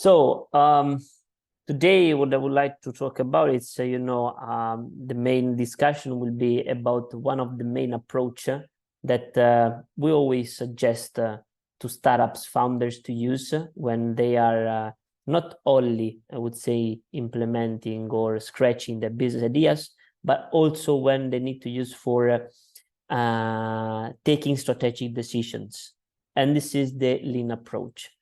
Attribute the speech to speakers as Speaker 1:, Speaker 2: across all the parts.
Speaker 1: So today, what I would like to talk about is, the main discussion will be about one of the main approach that we always suggest to startups founders to use when they are not only, I would say, implementing or scratching their business ideas, but also when they need to use for taking strategic decisions. And this is the lean approach.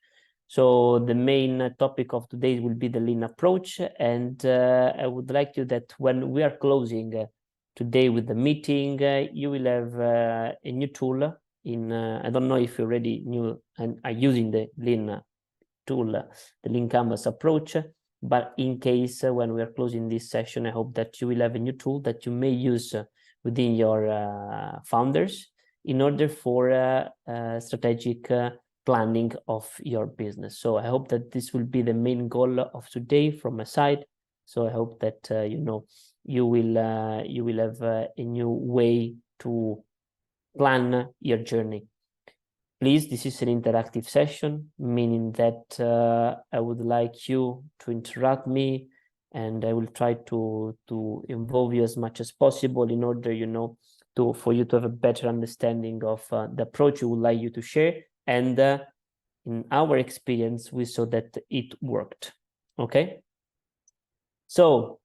Speaker 1: So the main topic of today will be the lean approach. And I would like you that when we are closing today with the meeting, you will have a new tool in, I don't know if you already knew and are using the lean tool, the lean canvas approach, but in case when we are closing this session, I hope that you will have a new tool that you may use within your founders in order for strategic planning of your business. So I hope that this will be the main goal of today from my side. So I hope that you will have a new way to plan your journey. Please, this is an interactive session, meaning that I would like you to interact me, and I will try to involve you as much as possible in order, for you to have a better understanding of the approach we would like you to share. And in our experience, we saw that it worked. Okay. So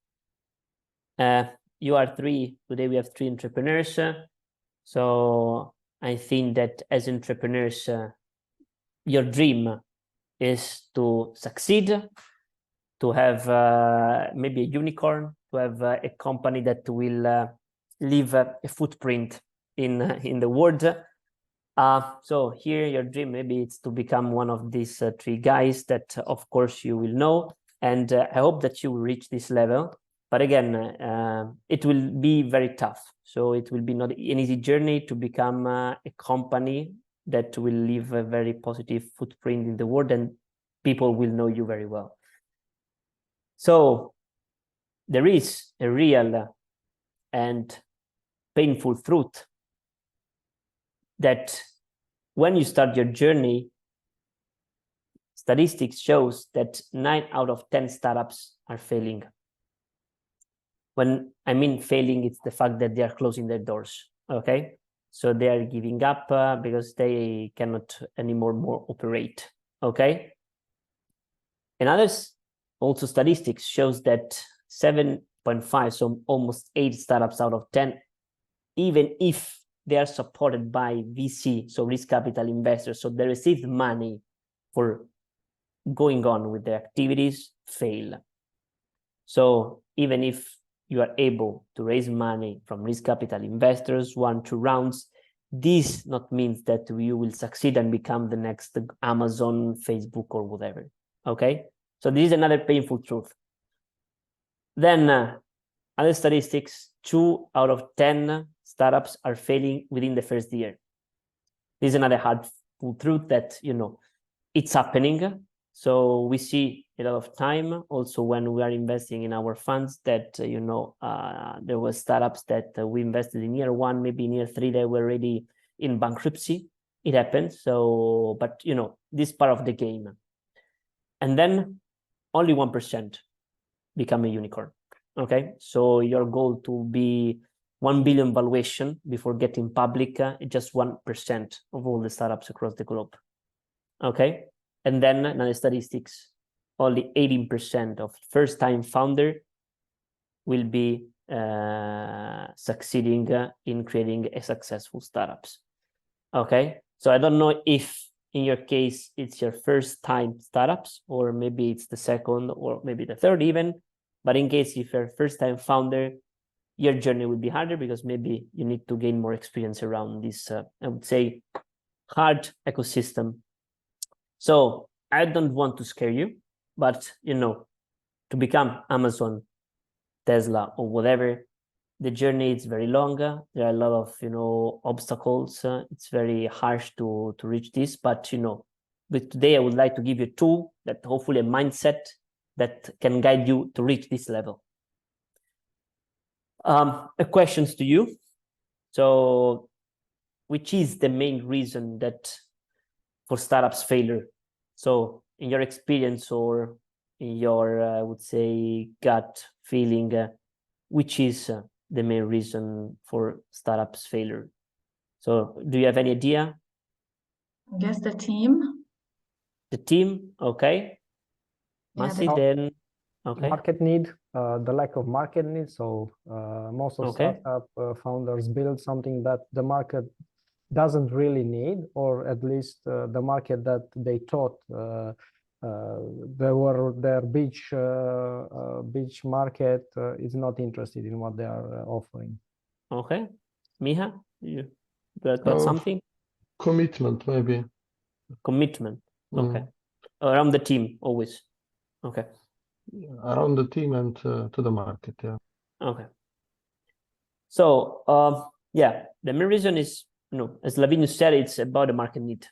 Speaker 1: you are three. Today we have three entrepreneurs. So I think that as entrepreneurs, your dream is to succeed, to have maybe a unicorn, to have a company that will leave a footprint in the world. So here your dream maybe it's to become one of these three guys that of course you will know, and I hope that you will reach this level. But again, it will be very tough. So it will be not an easy journey to become a company that will leave a very positive footprint in the world and people will know you very well. So there is a real and painful truth that when you start your journey, statistics shows that 9 out of 10 startups are failing. When I mean failing, it's the fact that they are closing their doors, okay? So they are giving up because they cannot anymore operate, okay? And others, also statistics shows that 7.5, so almost 8 startups out of 10, even if they are supported by VC, so risk capital investors, so they receive money for going on with their activities, fail. So even if you are able to raise money from risk capital investors, 1-2 rounds, this not means that you will succeed and become the next Amazon, Facebook, or whatever, okay? So this is another painful truth. Then other statistics, 2 out of 10 startups are failing within the first year. This is another hurtful truth that, it's happening. So we see a lot of time also when we are investing in our funds that, there were startups that we invested in year 1, maybe in year 3, they were already in bankruptcy. It happens. So, but, this part of the game. And then only 1% become a unicorn. Okay. So your goal to be 1 billion valuation before getting public, just 1% of all the startups across the globe. Okay. And then another statistics, only 18% of first-time founder will be succeeding in creating a successful startups. Okay. So I don't know if in your case, it's your first time startups, or maybe it's the second, or maybe the third even. But in case if you're a first-time founder, your journey will be harder because maybe you need to gain more experience around this, I would say, hard ecosystem. So I don't want to scare you, but, to become Amazon, Tesla, or whatever, the journey is very long. There are a lot of, obstacles. It's very harsh to reach this, but, but today I would like to give you a tool that hopefully a mindset that can guide you to reach this level. Questions to you. So which is the main reason that for startups failure? So in your experience or in your, I would say, gut feeling, which is the main reason for startups failure? So do you have any idea?
Speaker 2: I guess the team.
Speaker 1: The team, okay. Masi, then, okay.
Speaker 3: Market need, the lack of market need. So most of startup founders build something that the market doesn't really need, or at least the market that they thought their beach market is not interested in what they are offering.
Speaker 1: Okay, Miha, you got something?
Speaker 4: Commitment, maybe.
Speaker 1: Commitment. Okay, around the team always. Okay,
Speaker 4: around the team and to the market. Yeah.
Speaker 1: Okay. So yeah, the main reason is, as Lavinus said, it's about the market need.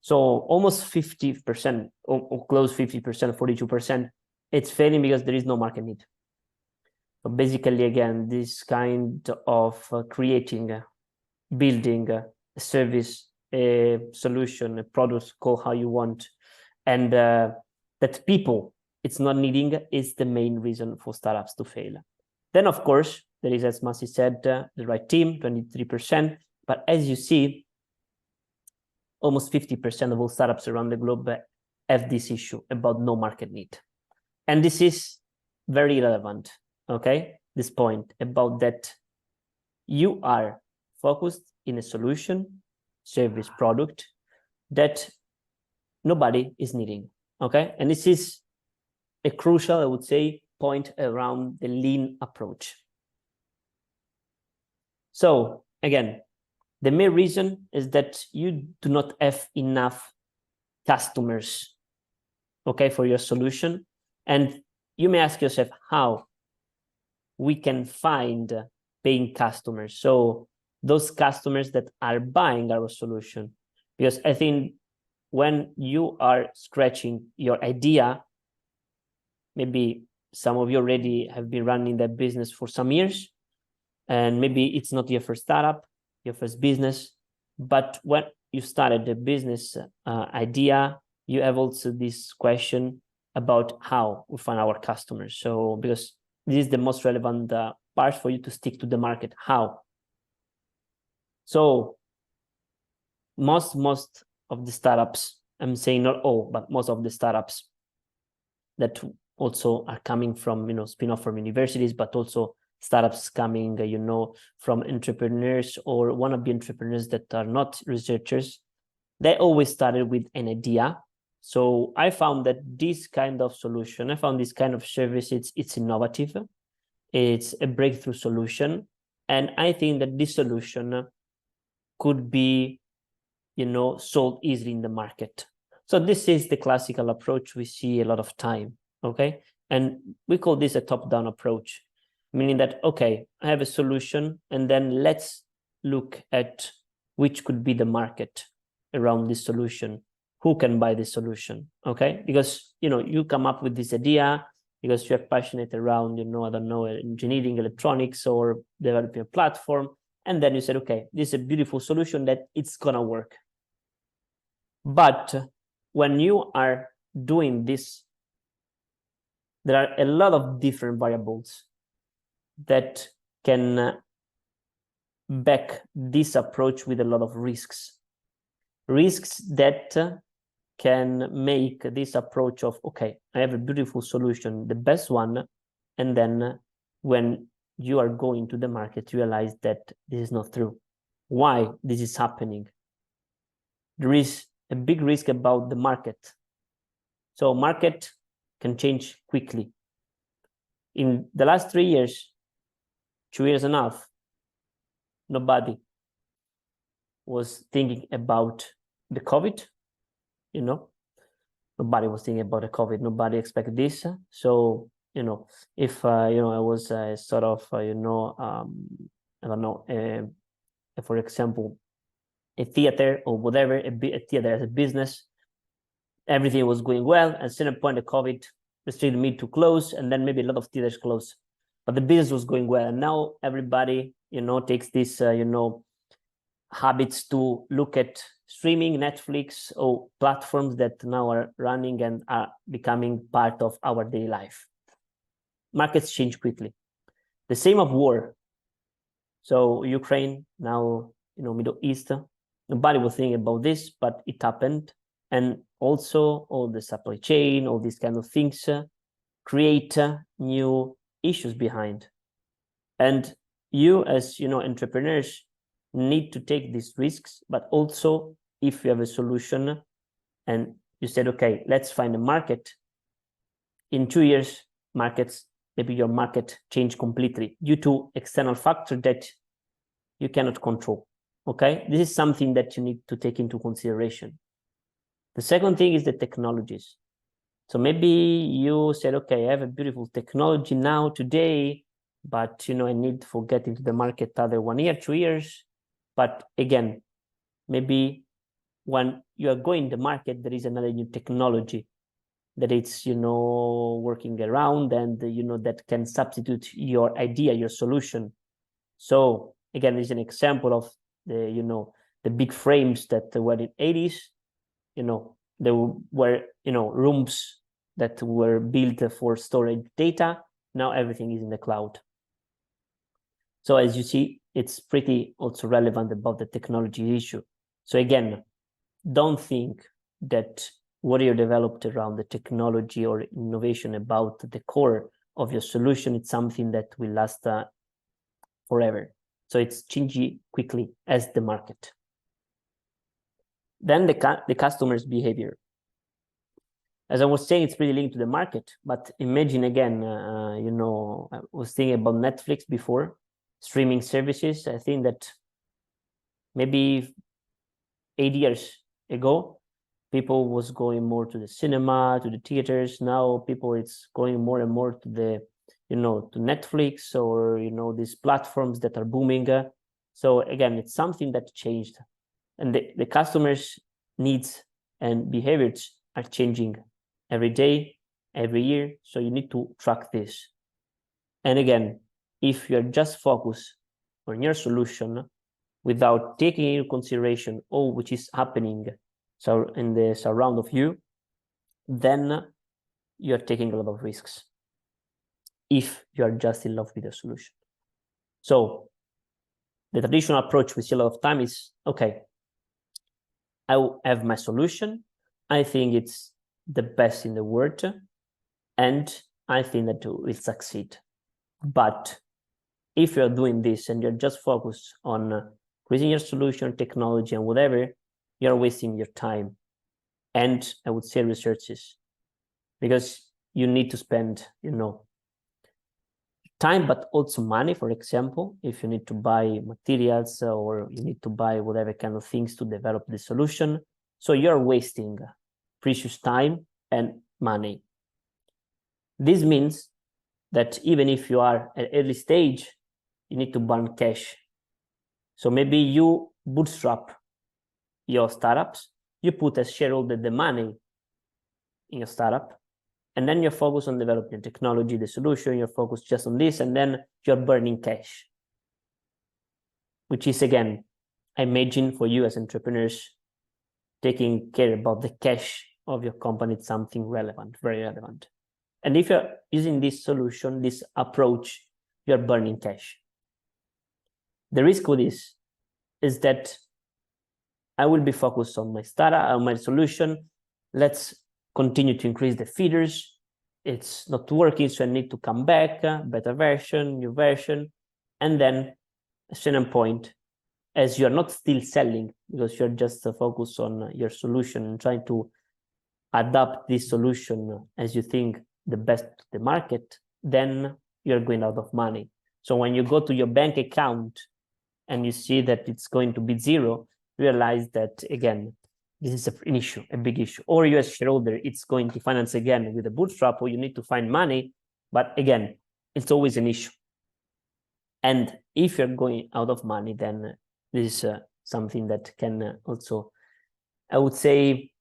Speaker 1: So almost 50% or close 50%, 42%, it's failing because there is no market need. So basically, again, this kind of creating, building a service, a solution, a product, call how you want, and that people it's not needing is the main reason for startups to fail. Then, of course, there is, as Masi said, the right team, 23%. But as you see, almost 50% of all startups around the globe have this issue about no market need. And this is very relevant, okay? This point about that you are focused in a solution, service, product that nobody is needing, okay? And this is a crucial, I would say, point around the lean approach. So again, the main reason is that you do not have enough customers, okay, for your solution. And you may ask yourself how we can find paying customers. So those customers that are buying our solution, because I think when you are scratching your idea, maybe some of you already have been running that business for some years, and maybe it's not your first startup, your first business, but when you started the business idea, you have also this question about how we find our customers. So because this is the most relevant part for you to stick to the market, how? So most of the startups, I'm saying not all, but most of the startups that also are coming from, spin-off from universities, but also startups coming, from entrepreneurs or wannabe entrepreneurs that are not researchers, they always started with an idea. So I found that this kind of solution, I found this kind of service, it's innovative, it's a breakthrough solution. And I think that this solution could be, sold easily in the market. So this is the classical approach we see a lot of time, okay? And we call this a top-down approach, meaning that, okay, I have a solution, and then let's look at which could be the market around this solution. Who can buy this solution, okay? Because, you come up with this idea because you're passionate around, I don't know, engineering, electronics, or developing a platform. And then you said, okay, this is a beautiful solution that it's gonna work. But when you are doing this, there are a lot of different variables that can back this approach with a lot of risks. Risks that can make this approach of, okay, I have a beautiful solution, the best one, and then when you are going to the market, you realize that this is not true. Why this is happening? There is a big risk about the market. So market can change quickly. In the last 3 years, 2 years and a half, nobody was thinking about the COVID, nobody was thinking about the COVID, nobody expected this. So, if, I was sort of, I don't know, for example, a theater or whatever, a theater as a business, everything was going well. At a certain point, the COVID restricted me to close, and then maybe a lot of theaters closed. But the business was going well, and now everybody, takes this, habits to look at streaming, Netflix, or platforms that now are running and are becoming part of our daily life. Markets change quickly. The same of war. So Ukraine, now, Middle East, nobody was thinking about this, but it happened. And also all the supply chain, all these kind of things create new issues behind. And you, as entrepreneurs, need to take these risks, but also if you have a solution and you said, okay, let's find a market. In 2 years, maybe your market changed completely due to external factors that you cannot control. Okay, this is something that you need to take into consideration. The second thing is the technologies. So maybe you said, okay, I have a beautiful technology now today, but I need to get into the market other 1 year, 2 years. But again, maybe when you are going to the market, there is another new technology that it's working around, and that can substitute your idea, your solution. So again, there's an example of the big frames that were in 80s. There were rooms that were built for storage data. Now everything is in the cloud. So as you see, it's pretty also relevant about the technology issue. So again, don't think that what you developed around the technology or innovation about the core of your solution, it's something that will last forever. So it's changing quickly as the market. Then the customer's behavior. As I was saying, it's pretty linked to the market, but imagine again, I was thinking about Netflix before, streaming services. I think that maybe 8 years ago, people was going more to the cinema, to the theaters. Now people, it's going more and more to the, to Netflix or, these platforms that are booming. So again, it's something that changed, and the customers' needs and behaviors are changing every day, every year. So you need to track this. And again, if you're just focused on your solution without taking into consideration all which is happening in the surround of you, then you're taking a lot of risks if you are just in love with the solution. So the traditional approach we see a lot of time is, okay, I will have my solution. I think it's the best in the world, and I think that it will succeed. But if you're doing this and you're just focused on increasing your solution, technology, and whatever, you're wasting your time. And I would say resources, because you need to spend, time, but also money. For example, if you need to buy materials or you need to buy whatever kind of things to develop the solution. So you're wasting precious time and money. This means that even if you are at early stage, you need to burn cash. So maybe you bootstrap your startups, you put as shareholder the money in your startup, and then you're focused on developing technology, the solution, you're focused just on this, and then you're burning cash. Which is, again, I imagine for you as entrepreneurs, taking care about the cash of your company is something relevant, very relevant. And if you're using this solution, this approach, you're burning cash. The risk with this is that I will be focused on my startup, on my solution. Let's continue to increase the feeders. It's not working, so I need to come back, better version, new version. And then at a certain point, as you're not still selling, because you're just focused on your solution and trying to adapt this solution as you think the best to the market, then you're going out of money. So when you go to your bank account and you see that it's going to be zero, realize that, again, this is an issue, a big issue. Or you as shareholder, it's going to finance again with a bootstrap, or you need to find money. But again, it's always an issue. And if you're going out of money, then this is something that can also, I would say,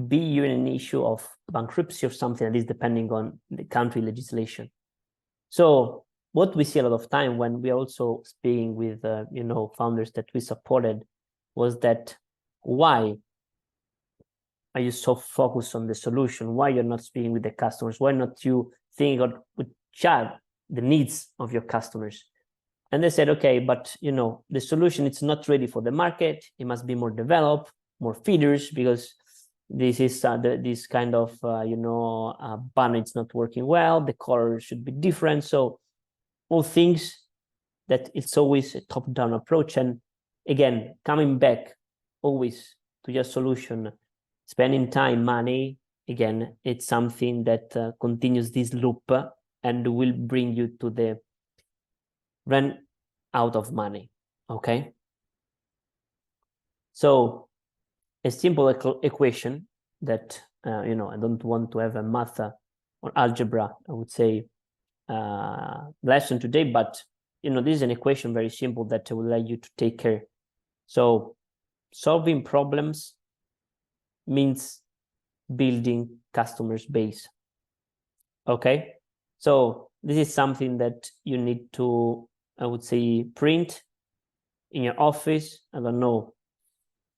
Speaker 1: be an issue of bankruptcy or something that is depending on the country legislation. So what we see a lot of time when we are also speaking with, you know, founders that we supported was that why are you so focused on the solution? Why you're not speaking with the customers? Why not you think of which are the needs of your customers? And they said, okay, but you know, the solution it's not ready for the market. It must be more developed, more features, because this is this kind of you know, banner it's not working well. The color should be different. So all things that it's always a top-down approach. And again, coming back always to your solution, spending time, money, again, it's something that continues this loop and will bring you to the run out of money, okay? So a simple equation that, you know, I don't want to have a math or algebra, I would say, lesson today, but, you know, this is an equation very simple that will allow you to take care. So solving problems means building customers base, okay? So this is something that you need to, I would say, print in your office. I don't know,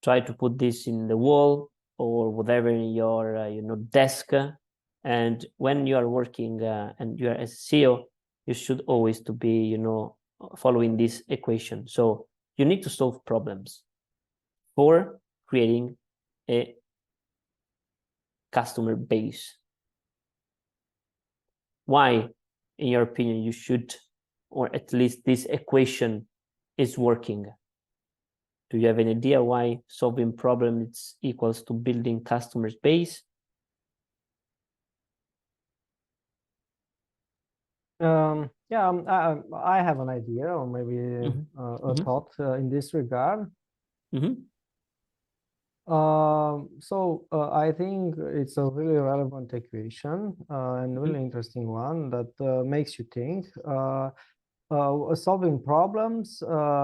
Speaker 1: try to put this in the wall or whatever in your you know, desk. And when you are working and you are a CEO, you should always to be, you know, following this equation. So you need to solve problems for creating a customer base. Why, in your opinion, you should, or at least this equation is working? Do you have an idea why solving problems equals to building customers base?
Speaker 3: Yeah, I have an idea, or maybe a thought in this regard. I think it's a really relevant equation and really interesting one that makes you think. Solving problems,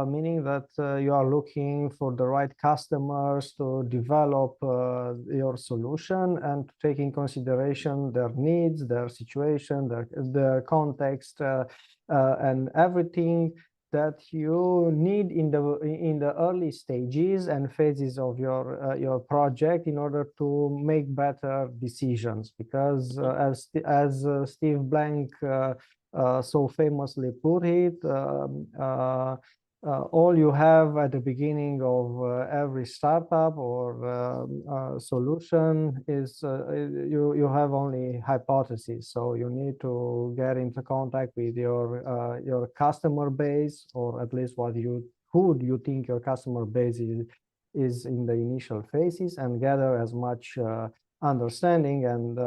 Speaker 3: meaning that you are looking for the right customers to develop your solution and to take in consideration their needs, their situation, their context, and everything that you need in the early stages and phases of your project in order to make better decisions. Because as Steve Blank so famously put it, all you have at the beginning of every startup or solution is you have only hypotheses. So you need to get into contact with your customer base, or at least who you think your customer base is in the initial phases, and gather as much understanding and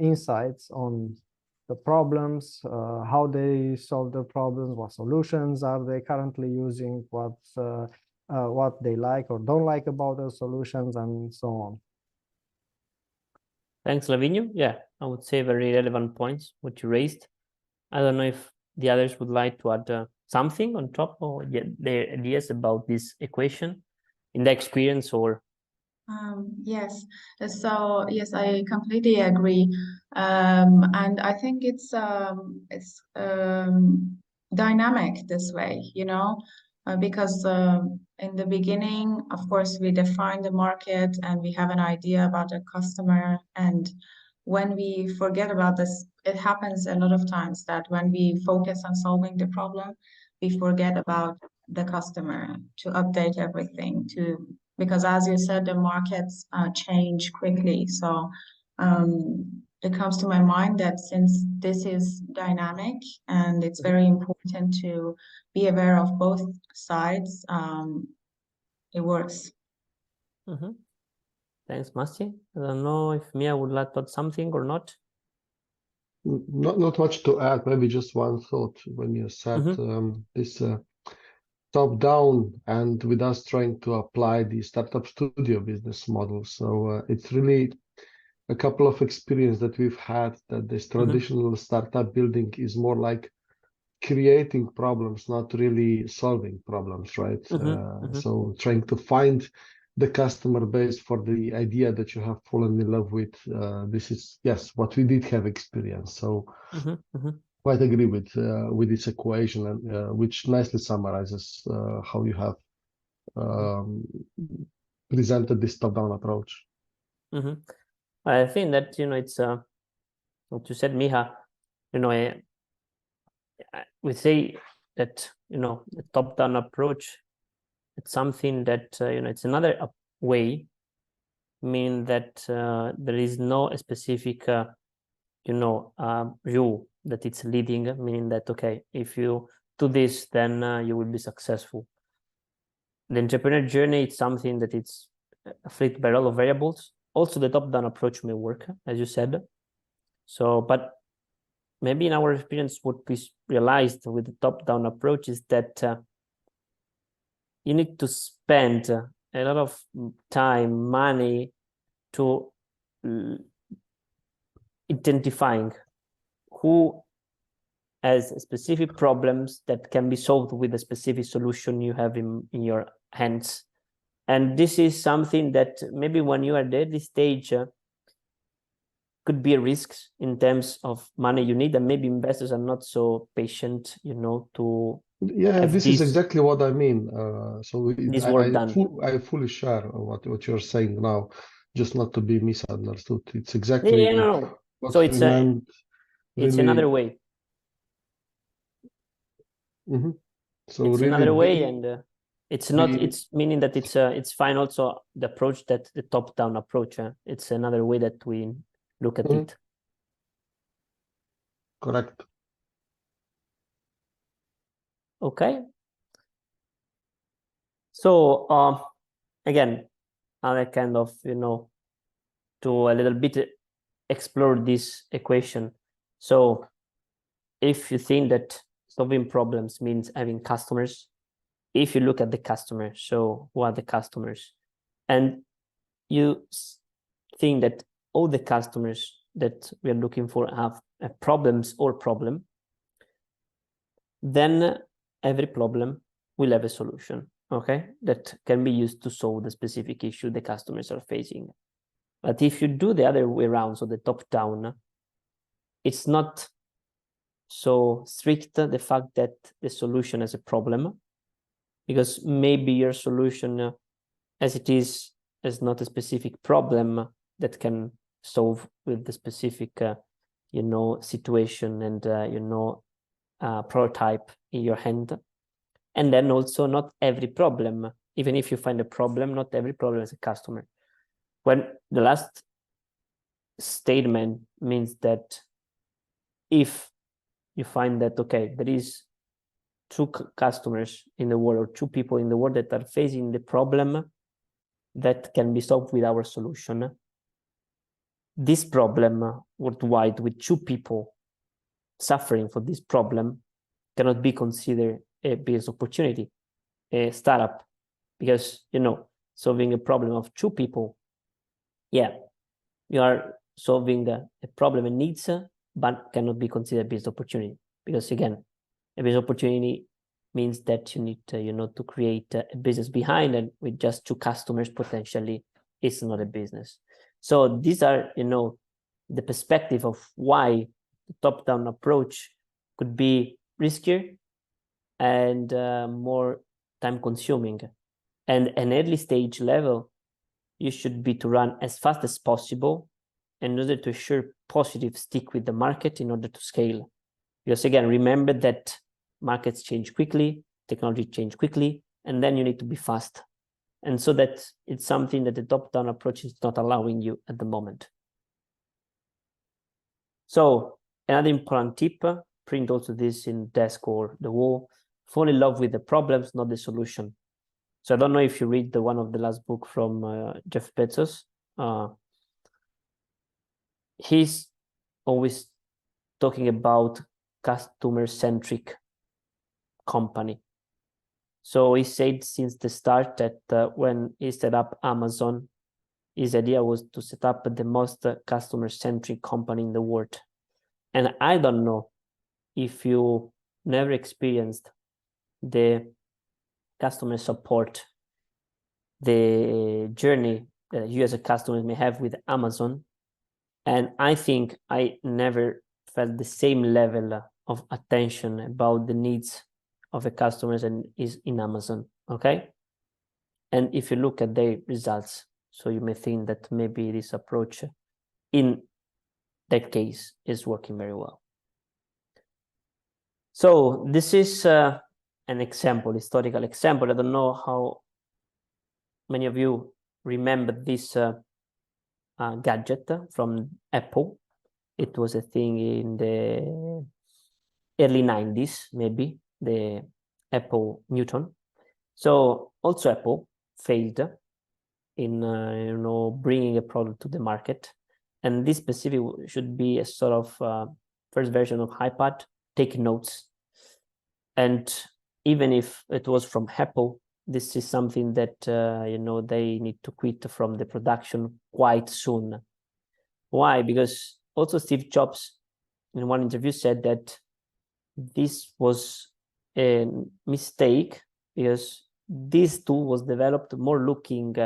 Speaker 3: insights on the problems, how they solve the problems, what solutions are they currently using, what they like or don't like about those solutions, and so on.
Speaker 1: Thanks, Lavinio. Yeah, I would say very relevant points what you raised. I don't know if the others would like to add something on top or their ideas about this equation in the experience or.
Speaker 2: Yes, so yes, I completely agree, and I think it's dynamic this way, you know, because in the beginning, of course, we define the market and we have an idea about the customer, and when we forget about this, it happens a lot of times that when we focus on solving the problem, we forget about the customer, to update everything, because as you said, the markets change quickly. So it comes to my mind that since this is dynamic and it's very important to be aware of both sides, it works.
Speaker 1: Thanks, Masti. I don't know if Mia would like to add something or not.
Speaker 4: Not much to add, maybe just one thought when you said this top-down and with us trying to apply the startup studio business model. So it's really a couple of experience that we've had that this traditional startup building is more like creating problems, not really solving problems, right? So trying to find the customer base for the idea that you have fallen in love with. This is, yes, what we did have experience. So quite agree with this equation, and which nicely summarizes how you have presented this top-down approach.
Speaker 1: I think that, you know, it's what you said, Miha, you know, we say that, you know, the top-down approach, it's something that, you know, it's another way, mean that there is no specific, you know, rule that it's leading, meaning that, okay, if you do this, then you will be successful. The entrepreneur journey, it's something that it's affected by a lot of variables. Also, the top-down approach may work, as you said. So, but maybe in our experience, what we realized with the top-down approach is that you need to spend a lot of time, money to identifying who has specific problems that can be solved with a specific solution you have in your hands. And this is something that maybe when you are at this stage could be a risk in terms of money you need, and maybe investors are not so patient, you know, to
Speaker 4: this is exactly what I mean. So I fully share what you're saying now, just not to be misunderstood. It's exactly
Speaker 1: no.
Speaker 4: what
Speaker 1: So it's
Speaker 4: meant.
Speaker 1: It's another way.
Speaker 4: So
Speaker 1: it's
Speaker 4: really
Speaker 1: another way, and it's not. It's meaning that it's fine. Also, the approach that the top-down approach. It's another way that we look at it.
Speaker 4: Correct.
Speaker 1: Okay. So again, another kind of, you know, to a little bit explore this equation. So if you think that solving problems means having customers, if you look at the customer, so who are the customers, and you think that all the customers that we are looking for have problems or problem, then every problem will have a solution, okay, that can be used to solve the specific issue the customers are facing. But if you do the other way around, so the top down, it's not so strict, the fact that the solution has a problem, because maybe your solution as it is not a specific problem that can solve with the specific you know, situation and you know, prototype in your hand. And then also not every problem, even if you find a problem, not every problem is a customer. When the last statement means that if you find that, okay, there is two customers in the world or two people in the world that are facing the problem that can be solved with our solution, this problem worldwide with two people suffering for this problem cannot be considered a business opportunity, a startup, because, you know, solving a problem of two people, yeah, you are solving a problem and needs, but cannot be considered a business opportunity, because again, a business opportunity means that you need to, you know, to create a business behind, and with just two customers potentially, it's not a business. So these are, you know, the perspective of why the top-down approach could be riskier and more time-consuming. And an early stage level, you should be to run as fast as possible in order to ensure positive stick with the market in order to scale. Because again, remember that markets change quickly, technology change quickly, and then you need to be fast. And so that it's something that the top-down approach is not allowing you at the moment. So another important tip, print also this in desk or the wall, fall in love with the problems, not the solution. So I don't know if you read one of the last book from Jeff Bezos. He's always talking about customer-centric company. So he said since the start that when he set up Amazon, his idea was to set up the most customer-centric company in the world. And I don't know if you never experienced the customer support, the journey that you as a customer may have with Amazon. And I think I never felt the same level of attention about the needs of the customers and is in Amazon, okay? And if you look at their results, so you may think that maybe this approach in that case is working very well. So this is an example, historical example. I don't know how many of you remember this gadget from Apple. It was a thing in the early 90s, maybe, the Apple Newton. So also Apple failed in bringing a product to the market. And this specific should be a sort of first version of iPad, take notes. And even if it was from Apple, this is something that, they need to quit from the production quite soon. Why? Because also Steve Jobs in one interview said that this was a mistake because this tool was developed more looking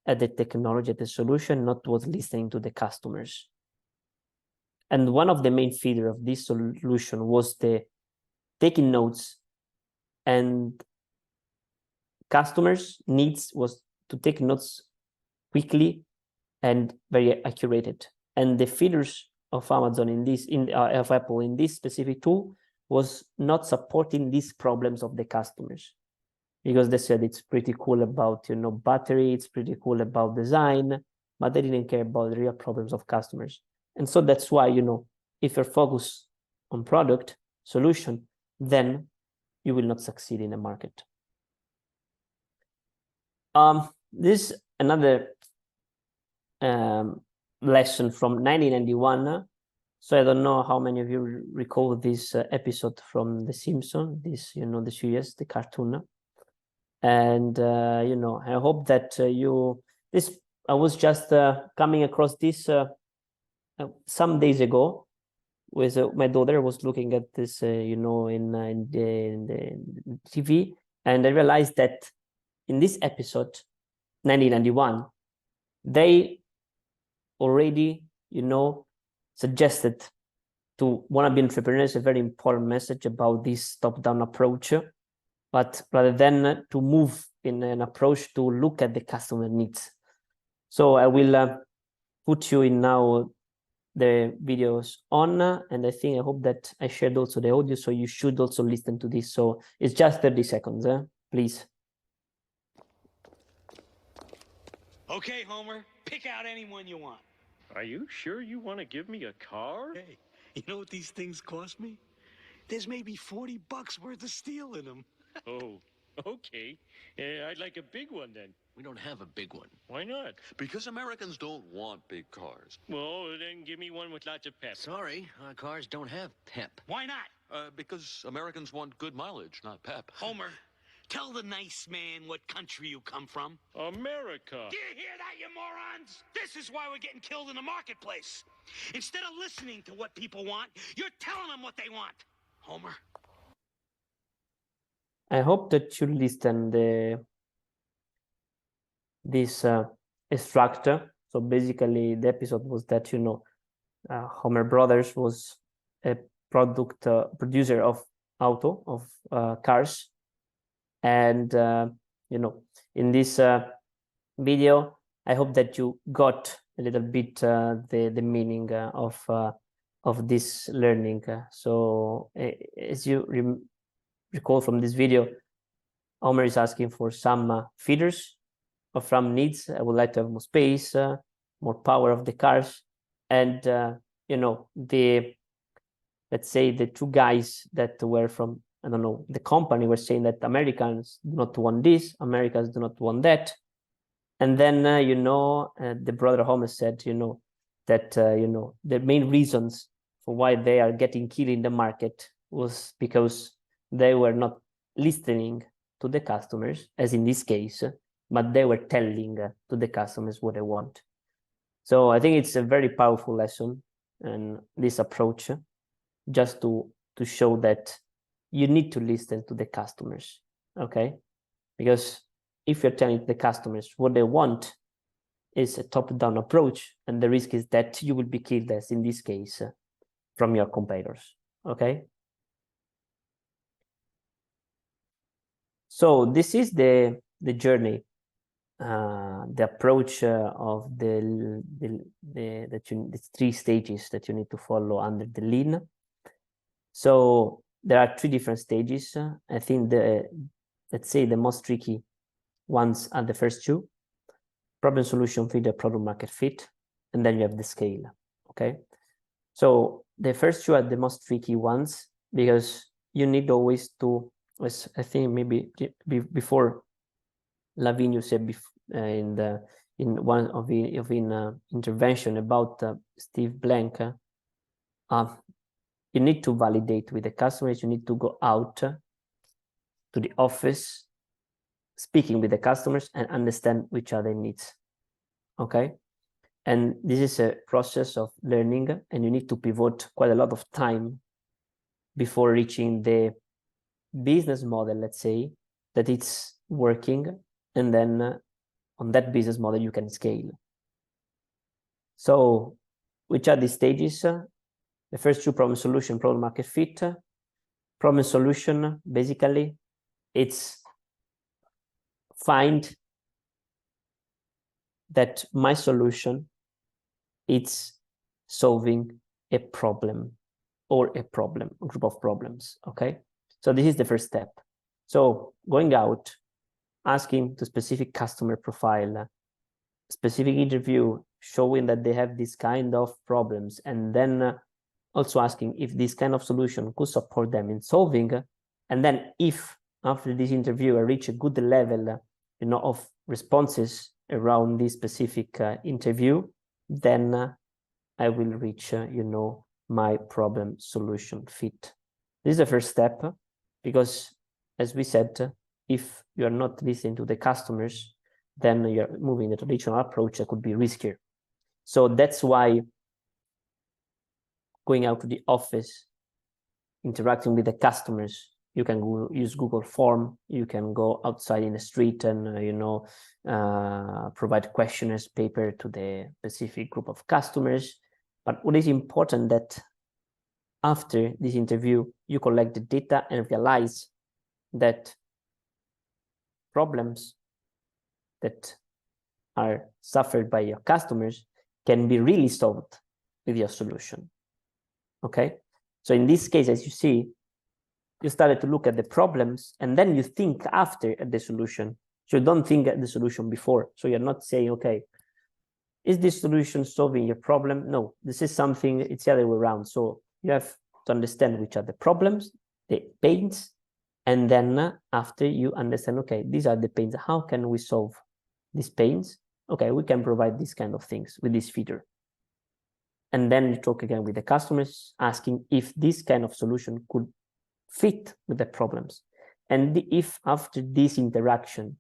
Speaker 1: at the technology, at the solution, not was listening to the customers. And one of the main features of this solution was the taking notes, and customers' needs was to take notes quickly and very accurate. And the features of Amazon of Apple in this specific tool was not supporting these problems of the customers, because they said it's pretty cool about battery, it's pretty cool about design, but they didn't care about the real problems of customers. And so that's why if you're focused on product solution, then you will not succeed in the market. This is another lesson from 1991. So I don't know how many of you recall this episode from The Simpsons, this, the series, the cartoon. And, I hope that I was just coming across this some days ago with my daughter was looking at this, in the TV, and I realized that in this episode, 1991, they already, suggested to wannabe entrepreneurs a very important message about this top-down approach, but rather than to move in an approach to look at the customer needs. So I will put you in now the videos on, and I hope that I shared also the audio, so you should also listen to this. So it's just 30 seconds, please.
Speaker 5: Okay, Homer, pick out anyone you want.
Speaker 6: Are you sure you want to give me a car?
Speaker 5: Hey, you know what these things cost me? There's maybe $40 worth of steel in them.
Speaker 6: Oh, okay. I'd like a big one then.
Speaker 7: We don't have a big one.
Speaker 6: Why not?
Speaker 7: Because Americans don't want big cars.
Speaker 6: Well, then give me one with lots of pep.
Speaker 7: Sorry, our cars don't have pep.
Speaker 5: Why not?
Speaker 7: Because Americans want good mileage, not pep.
Speaker 5: Homer, tell the nice man what country you come from.
Speaker 6: America.
Speaker 5: Do you hear that, you morons? This is why we're getting killed in the marketplace. Instead of listening to what people want, you're telling them what they want. Homer.
Speaker 1: I hope that you listen this structure. So basically, the episode was that Homer Brothers was a producer of cars, and in this video, I hope that you got a little bit the meaning of this learning. So as you recall from this video, Homer is asking for some feeders or from needs. I would like to have more space, more power of the cars, and let's say the two guys that were from the company were saying that Americans do not want this, Americans do not want that, and then the brother Homer said that the main reasons for why they are getting killed in the market was because they were not listening to the customers, as in this case, but they were telling to the customers what they want. So I think it's a very powerful lesson, and this approach, just to show that you need to listen to the customers, okay? Because if you're telling the customers what they want is a top-down approach, and the risk is that you will be killed, as in this case, from your competitors, okay? So this is the journey, the approach of the 3 stages that you need to follow under the Lean. So there are 3 different stages. I think let's say the most tricky ones are the first 2: problem solution fit, the product market fit, and then you have the scale. Okay, so the first 2 are the most tricky ones, because you need always to, as I think maybe before Lavigne said in one of intervention about Steve Blank, you need to validate with the customers. You need to go out to the office, speaking with the customers, and understand which are their needs. Okay, and this is a process of learning, and you need to pivot quite a lot of time before reaching the business model, let's say, that it's working, and then on that business model you can scale. So which are the stages? The first 2: problem solution, product market fit. Problem solution, basically, it's find that my solution, it's solving a problem, or a group of problems. Okay, so this is the first step. So going out, asking the specific customer profile, specific interview, showing that they have this kind of problems, and then also asking if this kind of solution could support them in solving. And then if after this interview I reach a good level, of responses around this specific interview, then I will reach, my problem solution fit. This is the first step, because as we said, if you are not listening to the customers, then you're moving the traditional approach that could be riskier. So that's why going out to the office, interacting with the customers, you can use Google Form, you can go outside in the street and, provide questionnaires paper to the specific group of customers. But what is important that after this interview, you collect the data and realize that problems that are suffered by your customers can be really solved with your solution. Okay, so in this case, as you see, you started to look at the problems, and then you think after at the solution. So you don't think at the solution before. So you're not saying, okay, is this solution solving your problem? No, this is something, it's the other way around. So you have to understand which are the problems, the pains, and then after you understand, okay, these are the pains, how can we solve these pains? Okay, we can provide these kind of things with this feature. And then you talk again with the customers, asking if this kind of solution could fit with the problems. And if after this interaction,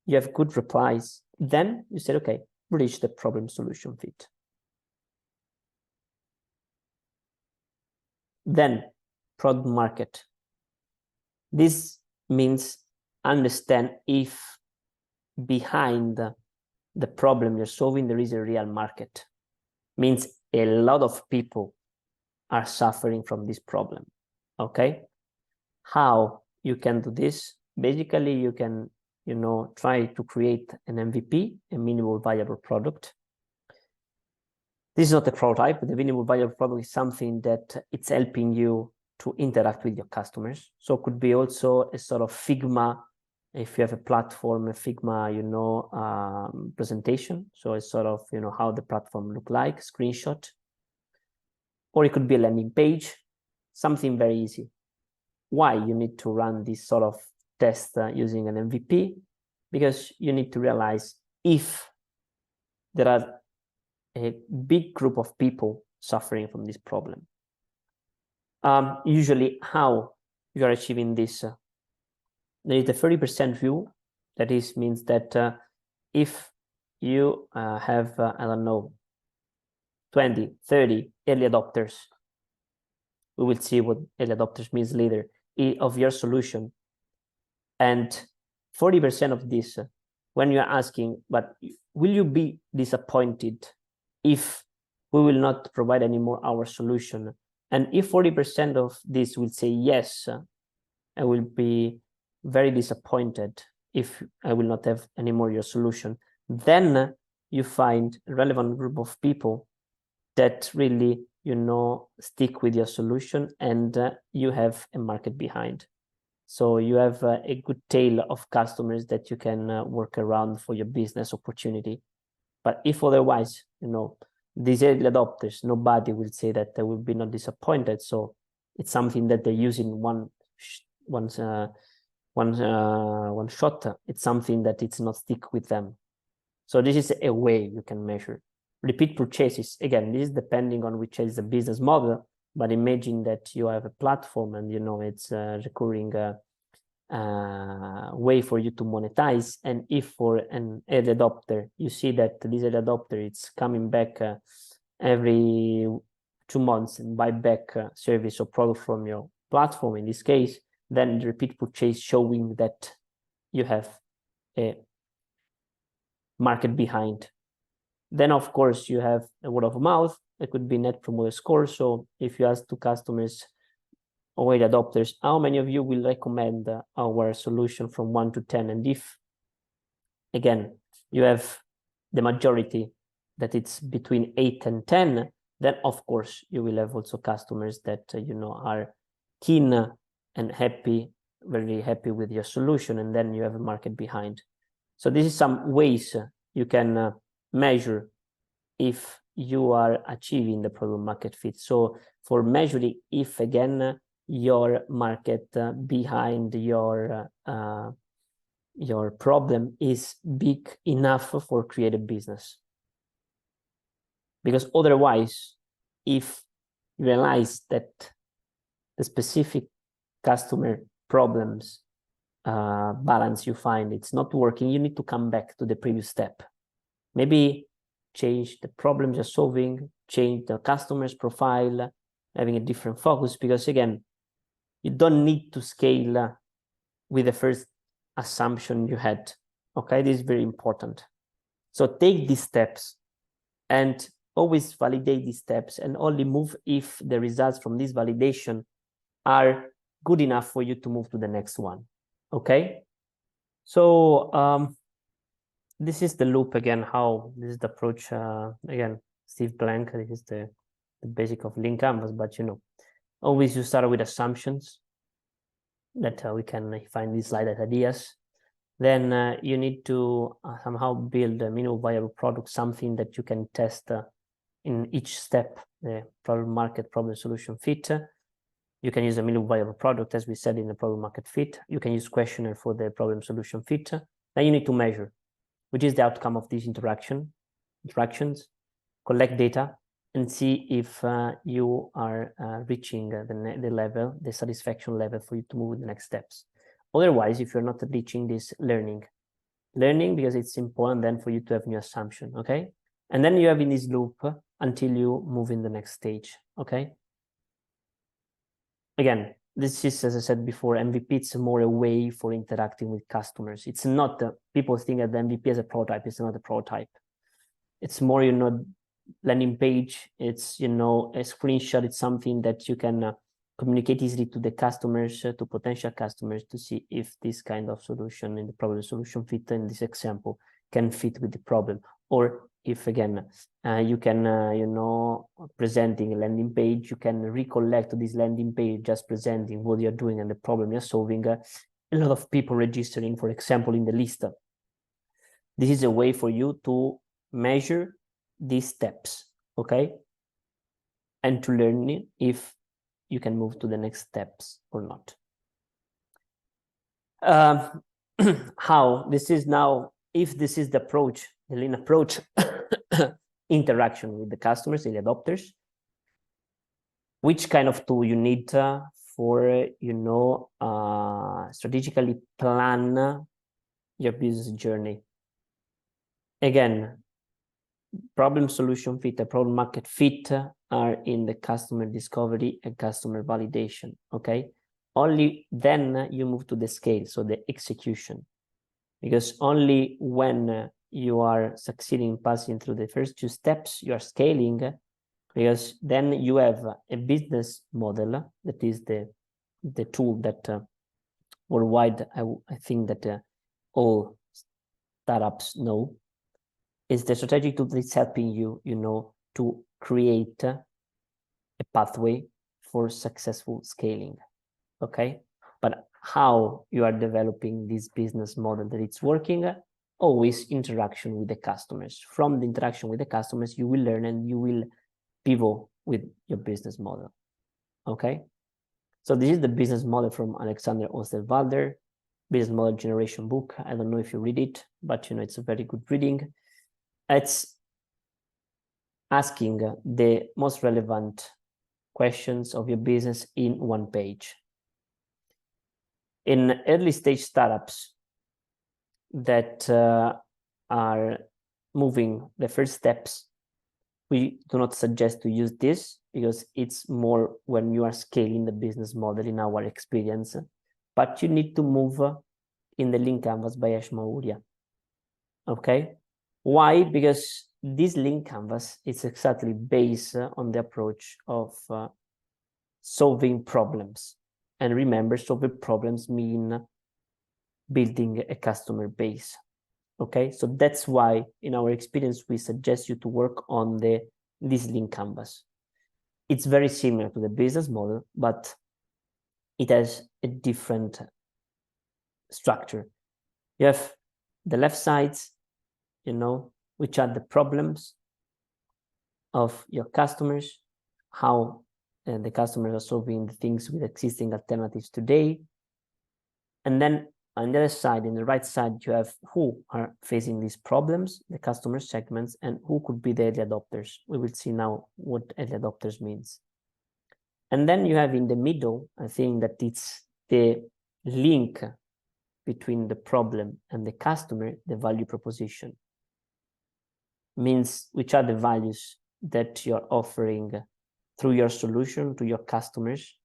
Speaker 1: you have good replies, then you said, okay, reach the problem solution fit. Then product market. This means understand if behind the problem you're solving, there is a real market. Means a lot of people are suffering from this problem. Okay, how you can do this? Basically, you can, try to create an MVP, a minimal viable product. This is not a prototype, but the minimal viable product is something that it's helping you to interact with your customers. So it could be also a sort of Figma, if you have a platform, a Figma, presentation. So it's sort of, how the platform look like, screenshot. Or it could be a landing page, something very easy. Why you need to run this sort of test using an MVP? Because you need to realize if there are a big group of people suffering from this problem. Usually how you are achieving this? There is the 30% rule. That means that if you have, 20, 30 early adopters, we will see what early adopters means later, of your solution. And 40% of this, when you're asking, but will you be disappointed if we will not provide anymore our solution? And if 40% of this will say yes, I will be very disappointed if I will not have anymore your solution. Then you find a relevant group of people that really, you know, stick with your solution, and you have a market behind. So you have a good tail of customers that you can work around for your business opportunity. But if otherwise, you know, these early adopters, nobody will say that they will be not disappointed. So it's something that they use in one shot. It's something that it's not stick with them. So this is a way you can measure. Repeat purchases, again, this is depending on which is the business model, but imagine that you have a platform and, you know, it's a recurring way for you to monetize. And if for an early adopter, you see that this early adopter, it's coming back every 2 months and buy back service or product from your platform, in this case, then the repeat purchase showing that you have a market behind. Then, of course, you have a word of mouth. It could be net promoter score. So if you ask to customers or early adopters, how many of you will recommend our solution from 1 to 10? And if, again, you have the majority that it's between 8 and 10, then, of course, you will have also customers that, you know, are keen and happy, very happy with your solution. And then you have a market behind. So this is some ways you can measure if you are achieving the product market fit. So for measuring if, again, your market behind your problem is big enough for creative business. Because otherwise, if you realize that the specific customer problems balance you find it's not working, you need to come back to the previous step. Maybe change the problems you're solving, change the customer's profile, having a different focus, because again, you don't need to scale with the first assumption you had. Okay, this is very important. So take these steps and always validate these steps, and only move if the results from this validation are good enough for you to move to the next one. Okay, so this is the loop again, how this is the approach. Again, Steve Blank, this is the basic of Lean Canvas, but you know, always you start with assumptions that we can find these slide ideas. Then you need to somehow build a minimum viable product, something that you can test in each step, the problem market, problem solution fit. You can use a minimum viable product, as we said in the problem market fit. You can use questionnaire for the problem solution fit. Then you need to measure, which is the outcome of these interactions, collect data, and see if you are reaching the level, the satisfaction level for you to move to the next steps. Otherwise, if you're not reaching this, learning, because it's important then for you to have new assumption, okay? And then you have in this loop until you move in the next stage, okay? Again, this is, as I said before, MVP, it's more a way for interacting with customers. It's not, people think that the MVP is a prototype. It's not a prototype. It's more, you know, landing page. It's, you know, a screenshot. It's something that you can communicate easily to the customers, to potential customers, to see if this kind of solution in the problem solution fit in this example can fit with the problem. Or if, again, you can, you know, presenting a landing page, you can recollect this landing page just presenting what you're doing and the problem you're solving. A lot of people registering, for example, in the list. This is a way for you to measure these steps, okay? And to learn if you can move to the next steps or not. How? This is now, if this is the approach, the Lean approach, interaction with the customers, the adopters, which kind of tool you need for, you know, strategically plan your business journey. Again, problem solution fit, the problem market fit are in the customer discovery and customer validation, okay? Only then you move to the scale, so the execution. Because only when you are succeeding passing through the first 2 steps, you are scaling, because then you have a business model that is the tool that worldwide, I think that all startups know, is the strategic tool that's helping you, to create a pathway for successful scaling. Okay, but how you are developing this business model that it's working? Always interaction with the customers. From the interaction with the customers, you will learn and you will pivot with your business model. Okay, so this is the business model from Alexander Osterwalder, business model generation book. I don't know if you read it, but it's a very good reading. It's asking the most relevant questions of your business in one page. In early stage startups that are moving the first steps, we do not suggest to use this because it's more when you are scaling the business model in our experience, but you need to move in the Lean Canvas by Ash Maurya. Okay, why? Because this Lean Canvas is exactly based on the approach of solving problems. And remember, solving problems mean building a customer base. Okay, so that's why in our experience, we suggest you to work on this Lean Canvas. It's very similar to the business model, but it has a different structure. You have the left sides, which are the problems of your customers, how the customers are solving the things with existing alternatives today. And then on the other side, in the right side, you have who are facing these problems, the customer segments, and who could be the early adopters. We will see now what early adopters means. And then you have in the middle, I think that it's the link between the problem and the customer, the value proposition. Means which are the values that you're offering through your solution to your customers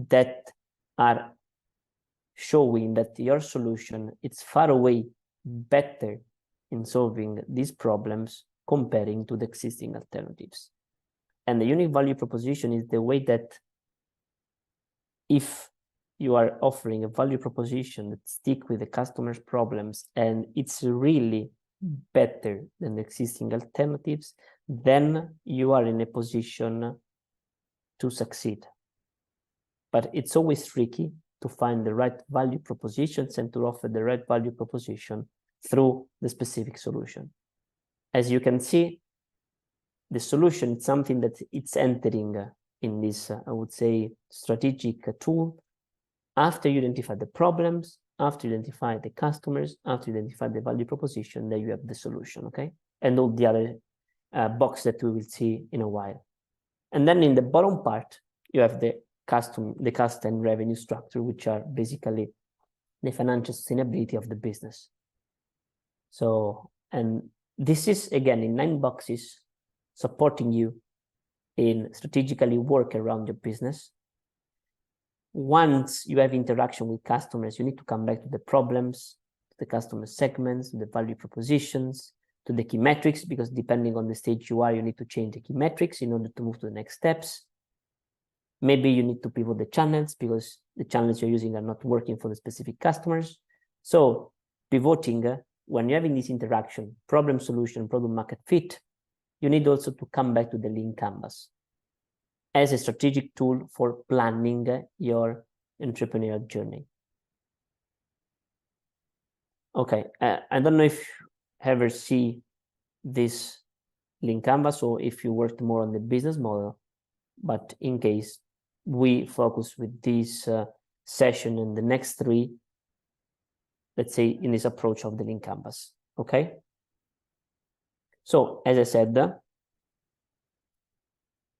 Speaker 1: that are showing that your solution is far away better in solving these problems comparing to the existing alternatives. And the unique value proposition is the way that if you are offering a value proposition that sticks with the customer's problems and it's really better than the existing alternatives, then you are in a position to succeed. But it's always tricky to find the right value propositions and to offer the right value proposition through the specific solution. As you can see, the solution is something that it's entering in this, I would say, strategic tool after you identify the problems, after you identify the customers, after you identify the value proposition, then you have the solution, okay? And all the other box that we will see in a while. And then in the bottom part, you have the cost and revenue structure, which are basically the financial sustainability of the business. So, and this is again in 9 boxes supporting you in strategically work around your business. Once you have interaction with customers, you need to come back to the problems, to the customer segments, the value propositions, to the key metrics, because depending on the stage you are, you need to change the key metrics in order to move to the next steps. Maybe you need to pivot the channels because the channels you're using are not working for the specific customers. So pivoting, when you're having this interaction, problem solution, problem market fit, you need also to come back to the Lean Canvas as a strategic tool for planning your entrepreneurial journey. Okay, I don't know if you ever see this Lean Canvas or if you worked more on the business model, but in case we focus with this session and the next 3, let's say in this approach of the Lean Canvas, okay? So, as I said,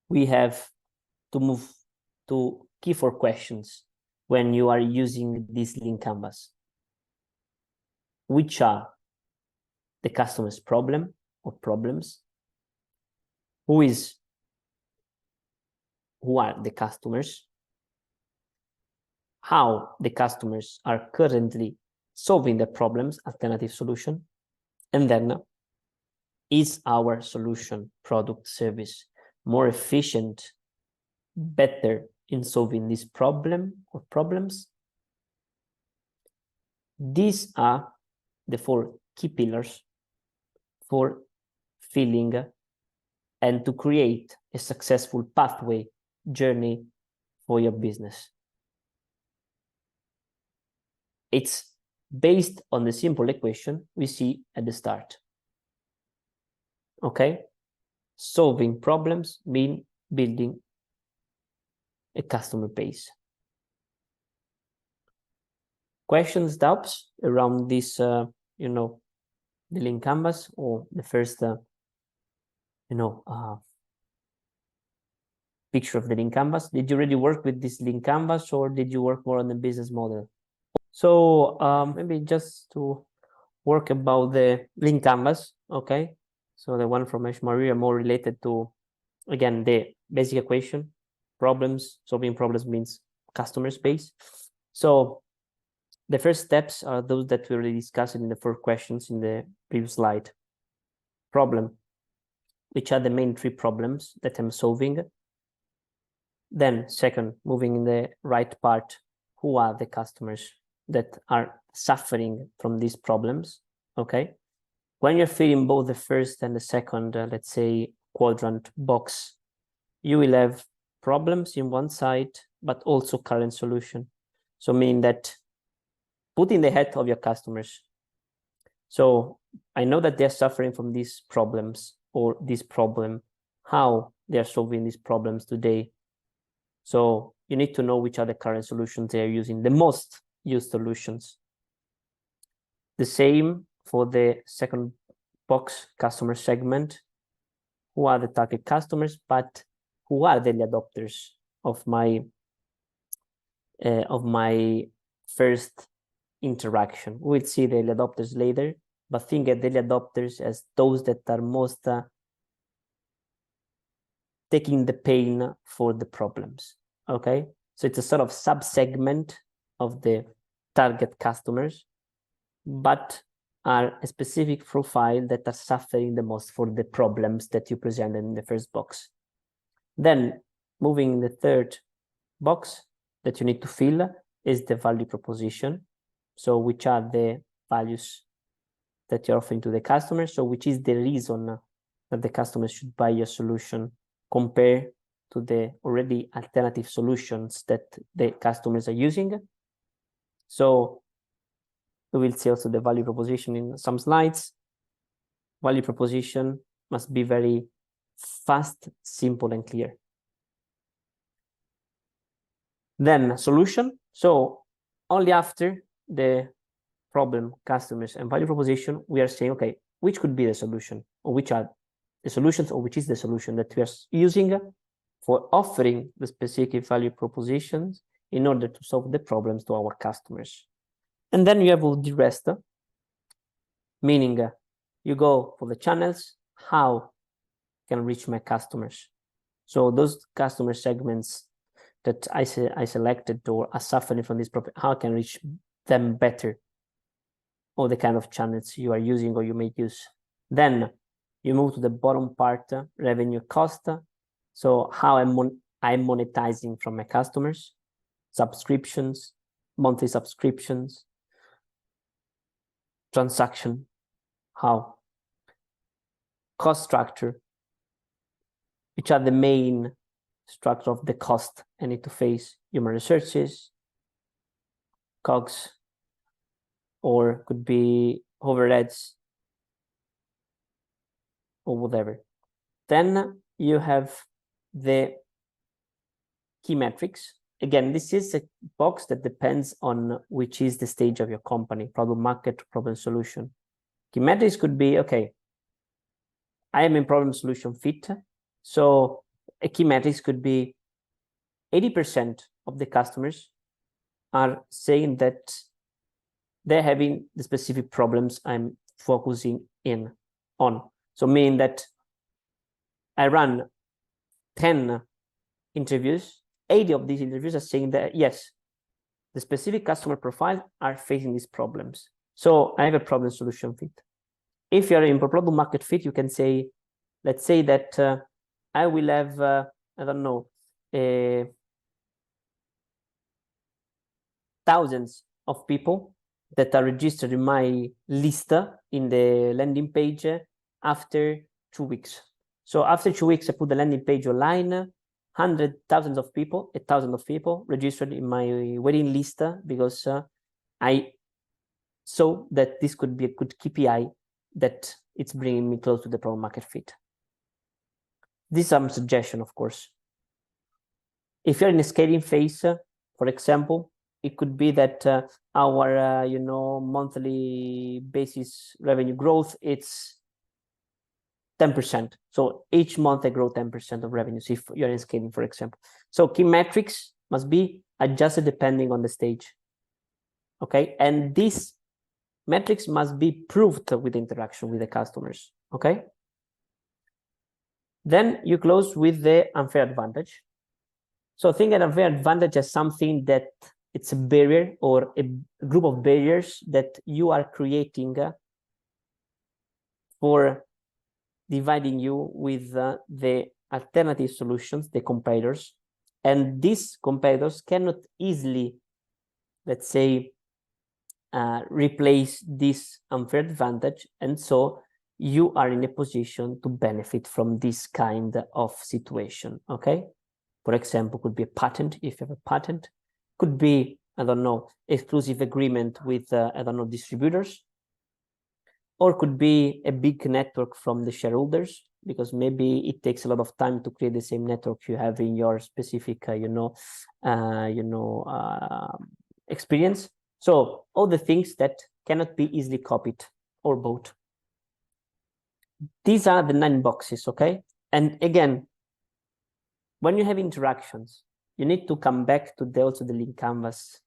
Speaker 1: we have to move to key 4 questions when you are using this Lean Canvas. Which are the customer's problem or problems? Who are the customers? How the customers are currently solving the problems, alternative solution? And then, is our solution, product, service more efficient, better in solving this problem or problems These are the 4 key pillars for filling and to create a successful pathway journey for your business. It's based on the simple equation we see at the start. Okay? Solving problems mean building a customer base. Questions, doubts around this, you know, the lean canvas or the first, you know, picture of the lean canvas? Did you already work with this lean canvas, or did you work more on the business model? So maybe just to work about the lean canvas, okay? So the one from Maria, more related to, again, the basic equation, problems, solving problems means customer space. So the first steps are those that we already discussed in the 4 questions in the previous slide. Problem, which are the main 3 problems that I'm solving. Then second, moving in the right part, who are the customers that are suffering from these problems, okay? When you're filling both the first and the second, let's say, quadrant box, you will have problems in one side, but also current solution. So meaning that put in the head of your customers. So I know that they're suffering from these problems or this problem, how they're solving these problems today. So you need to know which are the current solutions they are using, the most used solutions. The same for the second box, customer segment. Who are the target customers, but who are the early adopters of my first interaction? We'll see the early adopters later, but think of the early adopters as those that are most taking the pain for the problems, okay? So it's a sort of sub-segment of the target customers, but are a specific profile that are suffering the most for the problems that you presented in the first box. Then moving in the third box that you need to fill is the value proposition. So which are the values that you're offering to the customer? So which is the reason that the customers should buy your solution compared to the already alternative solutions that the customers are using? So we will see also the value proposition in some slides. Value proposition must be very fast, simple, and clear. Then solution. So only after the problem, customers, and value proposition, we are saying, okay, which could be the solution, or which are the solutions, or which is the solution that we are using for offering the specific value propositions in order to solve the problems to our customers. And then you have all the rest, meaning you go for the channels, how can reach my customers. So those customer segments that I selected or are suffering from this problem, how can I reach them better, or the kind of channels you are using or you may use. Then you move to the bottom part, revenue cost. So how I'm monetizing from my customers, subscriptions, monthly subscriptions, transaction, how, cost structure, which are the main structure of the cost I need to face, human resources, COGS, or could be overheads, or whatever. Then you have the key metrics. Again, this is a box that depends on which is the stage of your company, problem market, problem solution. Key metrics could be, okay, I am in problem solution fit. So a key metrics could be 80% of the customers are saying that they're having the specific problems I'm focusing on. So meaning that I run 10 interviews, 80 of these interviews are saying that, yes, the specific customer profile are facing these problems. So I have a problem solution fit. If you're in problem market fit, you can say, let's say that I will have, I don't know, thousands of people that are registered in my list in the landing page after 2 weeks. So after 2 weeks, I put the landing page online, 100,000 of people, 1,000 of people registered in my waiting list because I saw that this could be a good KPI that it's bringing me close to the product market fit. This is some suggestion, of course. If you're in a scaling phase, for example, it could be that our monthly basis revenue growth, it's 10%. So each month I grow 10% of revenues if you're in scaling, for example. So key metrics must be adjusted depending on the stage. Okay, and these metrics must be proved with interaction with the customers. Okay. Then you close with the unfair advantage. So think an unfair advantage as something that it's a barrier or a group of barriers that you are creating for dividing you with the alternative solutions, the competitors. And these competitors cannot easily, let's say, replace this unfair advantage. And so you are in a position to benefit from this kind of situation, okay? For example, could be a patent, if you have a patent. Could be, I don't know, exclusive agreement with, I don't know, distributors. Or could be a big network from the shareholders, because maybe it takes a lot of time to create the same network you have in your specific, experience. So all the things that cannot be easily copied or bought. These are the 9 boxes, okay? And again, when you have interactions, you need to come back to also the lean canvas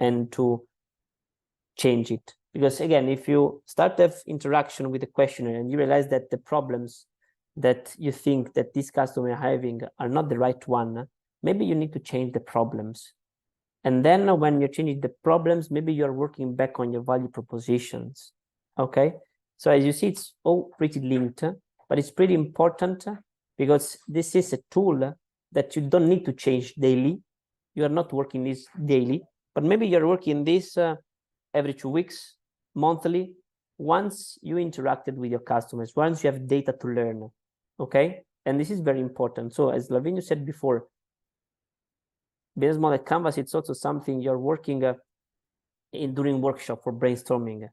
Speaker 1: and to change it. Because again, if you start to have interaction with the questionnaire and you realize that the problems that you think that this customer are having are not the right one, maybe you need to change the problems. And then when you're changing the problems, maybe you're working back on your value propositions, okay? So as you see, it's all pretty linked, but it's pretty important because this is a tool that you don't need to change daily. You are not working this daily, but maybe you're working this every 2 weeks, monthly, once you interacted with your customers, once you have data to learn, okay? And this is very important. So as Lavinia said before, business model canvas, it's also something you're working in during workshop for brainstorming.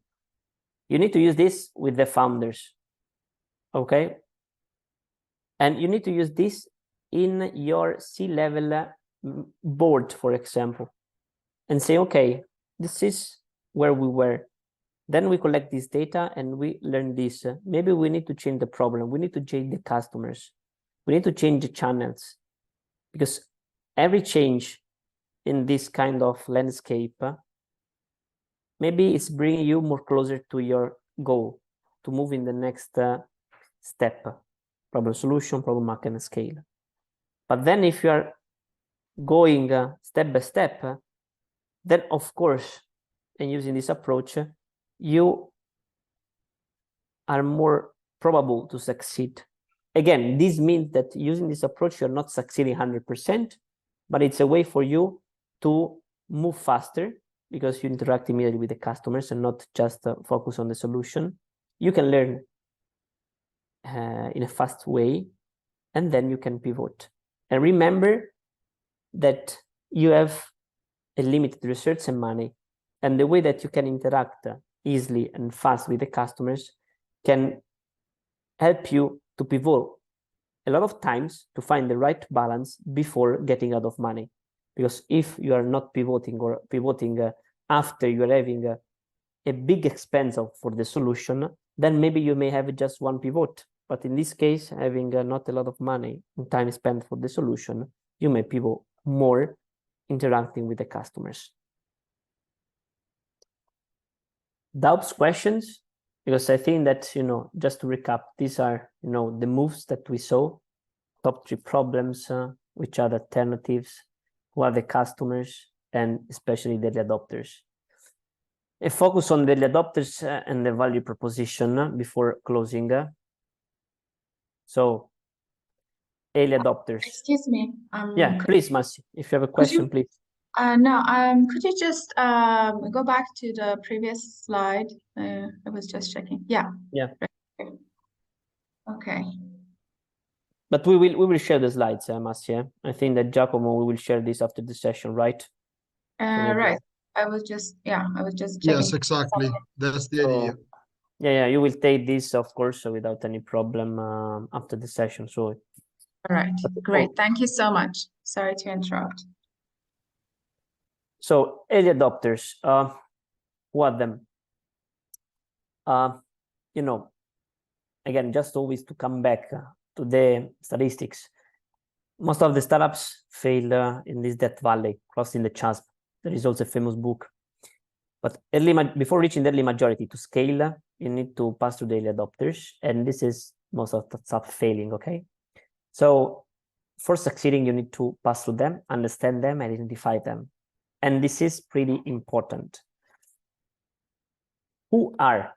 Speaker 1: You need to use this with the founders, okay? And you need to use this in your C-level board, for example, and say, okay, this is where we were. Then we collect this data and we learn this. Maybe we need to change the problem. We need to change the customers. We need to change the channels, because every change in this kind of landscape, maybe it's bringing you more closer to your goal, to move in the next step, problem solution, problem market, and scale. But then if you are going step by step, then of course, and using this approach, you are more probable to succeed. Again, this means that using this approach, you're not succeeding 100%, but it's a way for you to move faster because you interact immediately with the customers and not just focus on the solution. You can learn in a fast way, and then you can pivot. And remember that you have a limited research and money, and the way that you can interact easily and fast with the customers can help you to pivot a lot of times to find the right balance before getting out of money. Because if you are not pivoting or pivoting after you're having a big expense for the solution, then maybe you may have just one pivot. But in this case, having not a lot of money and time spent for the solution, you may pivot more interacting with the customers. Doubts, questions? Because I think that, just to recap, these are, the moves that we saw, top 3 problems, which are the alternatives, who are the customers, and especially the early adopters. A focus on the early adopters and the value proposition before closing. So, early adopters.
Speaker 2: Excuse me.
Speaker 1: Yeah, please, Massi, if you have a question, please.
Speaker 2: No, could you just go back to the previous slide? I was just checking. Yeah.
Speaker 1: Yeah.
Speaker 2: Okay.
Speaker 1: But we will share the slides, Massia. I think that Giacomo, we will share this after the session, right?
Speaker 2: Right. I was just checking.
Speaker 8: Yes, exactly. That's the idea.
Speaker 1: Yeah, you will take this, of course, without any problem after the session. So,
Speaker 2: all right, great. Thank you so much. Sorry to interrupt.
Speaker 1: So, early adopters, who are them? You know, again, just always to come back to the statistics. Most of the startups fail in this Death Valley, crossing the chasm. There is also a famous book. But before reaching the early majority, to scale, you need to pass through the early adopters. And this is most of the stuff failing, okay? So for succeeding, you need to pass through them, understand them, and identify them. And this is pretty important. Who are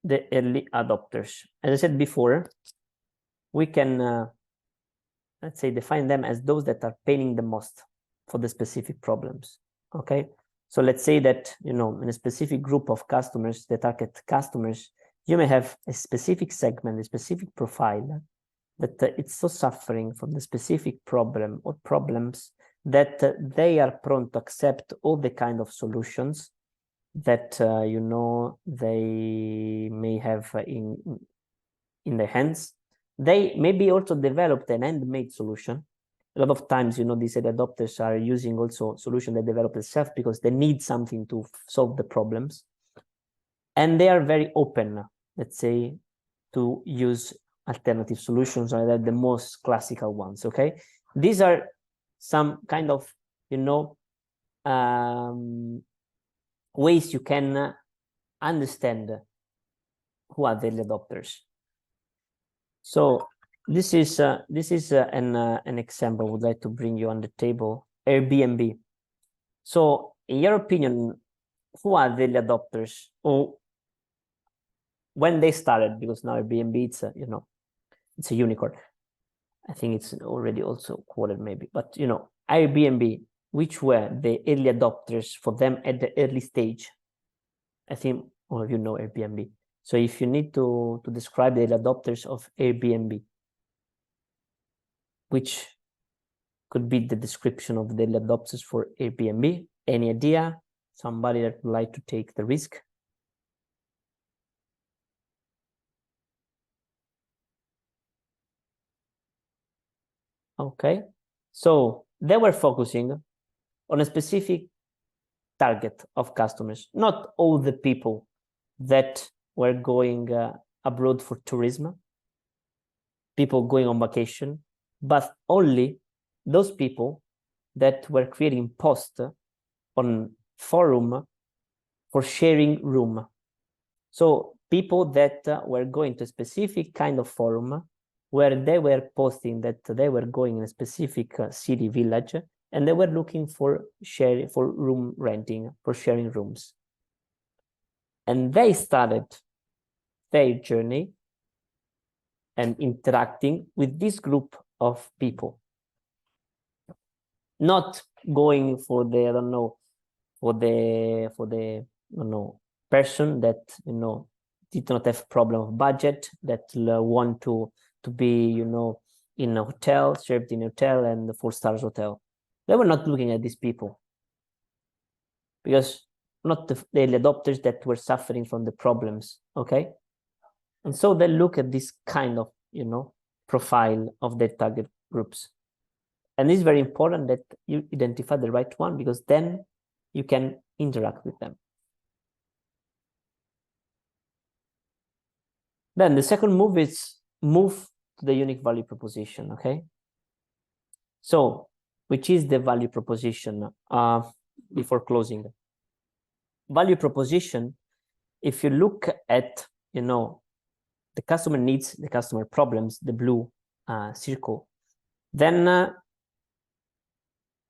Speaker 1: the early adopters? As I said before, we can, let's say, define them as those that are paying the most for the specific problems, okay? So let's say that, you know, in a specific group of customers, the target customers, you may have a specific segment, a specific profile that it's so suffering from the specific problem or problems that they are prone to accept all the kind of solutions that, you know, they may have in their hands. They maybe also developed an handmade solution. A lot of times, you know, these early adopters are using also solutions they develop themselves because they need something to solve the problems. And they are very open, let's say, to use alternative solutions, or the most classical ones, okay? These are some kind of, you know, ways you can understand who are the early adopters. So this is an example I would like to bring you on the table, Airbnb. So in your opinion, who are the early adopters? Or when they started, because now Airbnb, it's a, you know, it's a unicorn. I think it's already also quoted maybe, but you know, Airbnb, which were the early adopters for them at the early stage? I think all of you know Airbnb. So if you need to describe the early adopters of Airbnb, which could be the description of the early adopters for Airbnb? Any idea? Somebody that would like to take the risk? Okay, so they were focusing on a specific target of customers, not all the people that were going abroad for tourism, people going on vacation, but only those people that were creating posts on forum for sharing room. So people that were going to a specific kind of forum where they were posting that they were going in a specific city, village, and they were looking for room renting, for sharing rooms. And they started their journey and interacting with this group of people. Not going for the, I don't know, for the you know, person that, you know, did not have problem of budget, that want to be, you know, in a hotel, served in a hotel and the 4-star hotel. They were not looking at these people, because not the early adopters that were suffering from the problems, okay? And so they look at this kind of, you know, profile of their target groups. And it's very important that you identify the right one, because then you can interact with them. Then the second move is move to the unique value proposition, okay? So, which is the value proposition before closing? Value proposition, if you look at, you know, the customer needs, the customer problems, the blue circle, then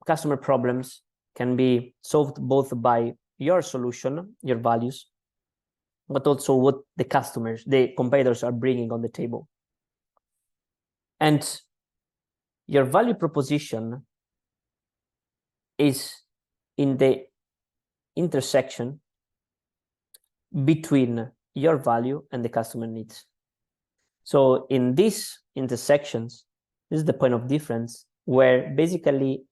Speaker 1: customer problems can be solved both by your solution, your values, but also what the customers, the competitors are bringing on the table. And your value proposition is in the intersection between your value and the customer needs. So in these intersections, this is the point of difference where basically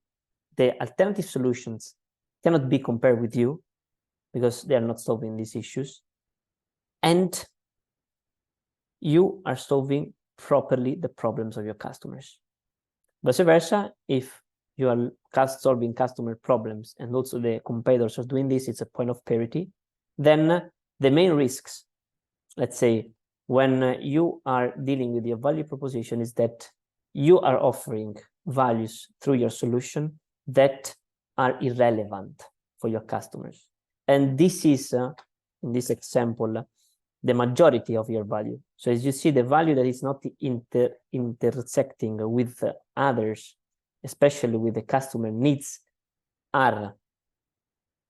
Speaker 1: the alternative solutions cannot be compared with you because they are not solving these issues. And you are solving properly the problems of your customers. Vice versa, if you are solving customer problems and also the competitors are doing this, it's a point of parity. Then the main risks, let's say, when you are dealing with your value proposition is that you are offering values through your solution that are irrelevant for your customers. And this is, in this example, the majority of your value. So as you see, the value that is not intersecting with others, especially with the customer needs, are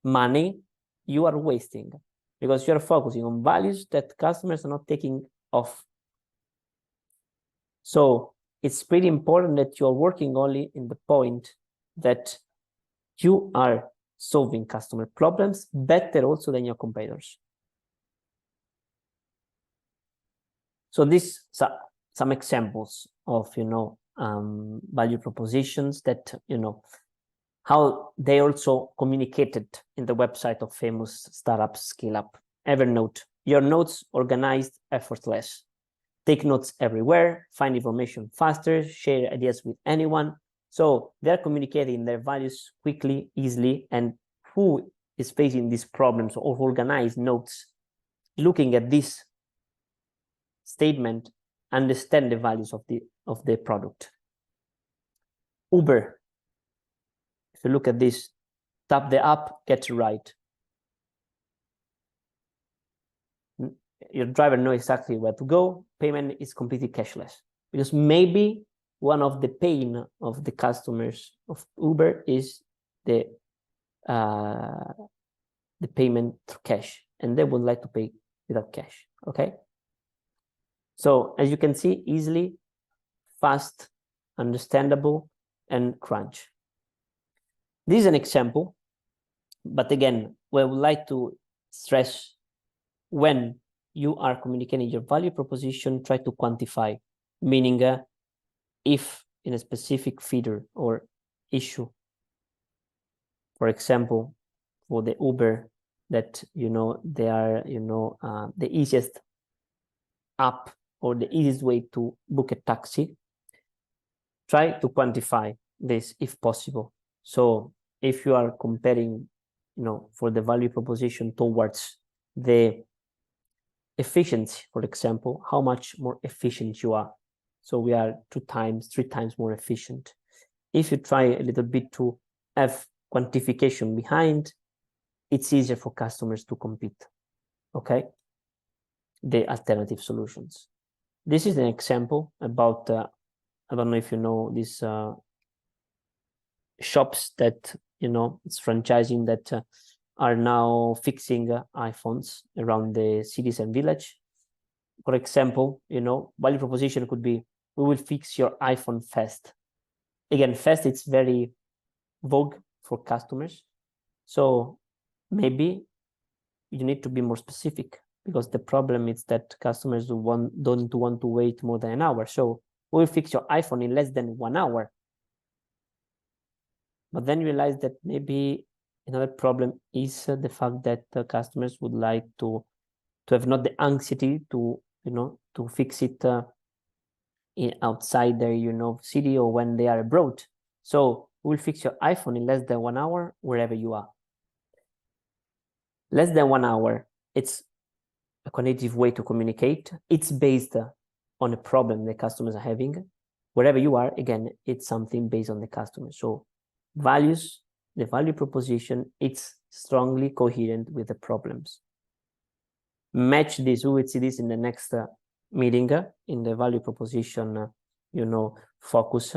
Speaker 1: money you are wasting because you're focusing on values that customers are not taking off. So it's pretty important that you're working only in the point that you are solving customer problems better also than your competitors. So these some examples of, value propositions that, how they also communicated in the website of famous startups Scale Up. Evernote, your notes organized, effortless. Take notes everywhere, find information faster, share ideas with anyone. So they're communicating their values quickly, easily, and who is facing these problems of organized notes, looking at this statement, understand the values of the product. Uber, if you look at this, tap the app, get it right. Your driver knows exactly where to go. Payment is completely cashless because maybe one of the pain of the customers of Uber is the payment through cash, and they would like to pay without cash. Okay. So as you can see, easily, fast, understandable, and crunch. This is an example, but again, we would like to stress when you are communicating your value proposition, try to quantify, meaning if in a specific feature or issue, for example, for the Uber, that they are the easiest app or the easiest way to book a taxi, try to quantify this if possible. So if you are comparing, for the value proposition towards the efficiency, for example, how much more efficient you are. So we are 2 times, 3 times more efficient. If you try a little bit to have quantification behind, it's easier for customers to compete. Okay? The alternative solutions. This is an example about, I don't know if you know these shops that, it's franchising that are now fixing iPhones around the cities and village. For example, value proposition could be, we will fix your iPhone fast. Again, fast, it's very vogue for customers. So maybe you need to be more specific because the problem is that customers don't want to wait more than an hour. So we'll fix your iPhone in less than 1 hour. But then you realize that maybe another problem is the fact that the customers would like to have not the anxiety to fix it outside their city or when they are abroad. So we'll fix your iPhone in less than 1 hour wherever you are. Less than 1 hour, it's a quantitative way to communicate. It's based on a problem the customers are having. Wherever you are, again, it's something based on the customer. So values, the value proposition, it's strongly coherent with the problems. Match this, we will see this in the next meeting in the value proposition, focus.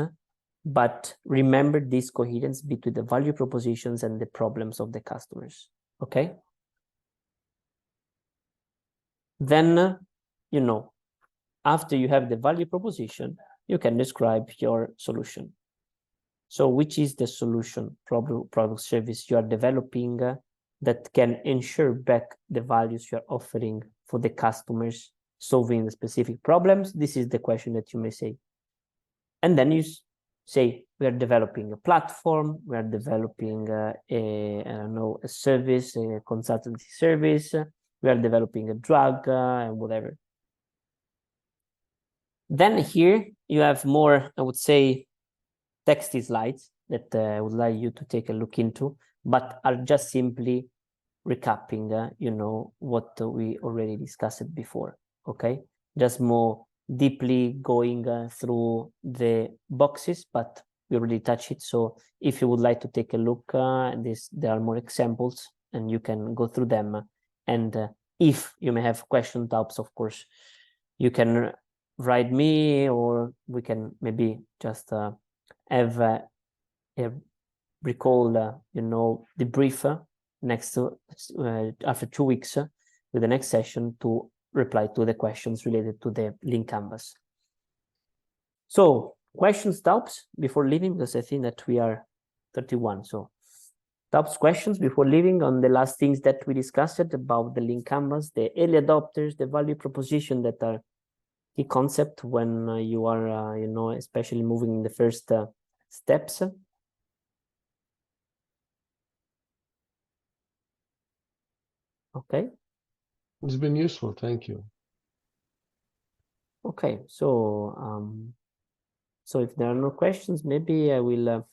Speaker 1: But remember this coherence between the value propositions and the problems of the customers. Okay? Then, after you have the value proposition, you can describe your solution. So which is the solution, product, service you are developing that can ensure back the values you are offering for the customers solving the specific problems? This is the question that you may say. And then you say, we are developing a platform, we are developing I don't know, a service, a consultancy service, we are developing a drug and whatever. Then here you have more, I would say, texty slides that I would like you to take a look into, but are just simply recapping, you know, what we already discussed before, okay? Just more deeply going through the boxes, but we already touched it. So if you would like to take a look, there are more examples and you can go through them. And if you may have question doubts, of course, you can write me, or we can maybe just have a recall, you know, debrief next after 2 weeks with the next session to reply to the questions related to the link canvas. So questions, doubts before leaving, because I think that we are 31. So doubts, questions before leaving on the last things that we discussed about the link canvas, the early adopters, the value proposition that are key concept when you are, you know, especially moving in the first steps. Okay.
Speaker 4: It's been useful. Thank you.
Speaker 1: Okay. So, so if there are no questions, maybe I will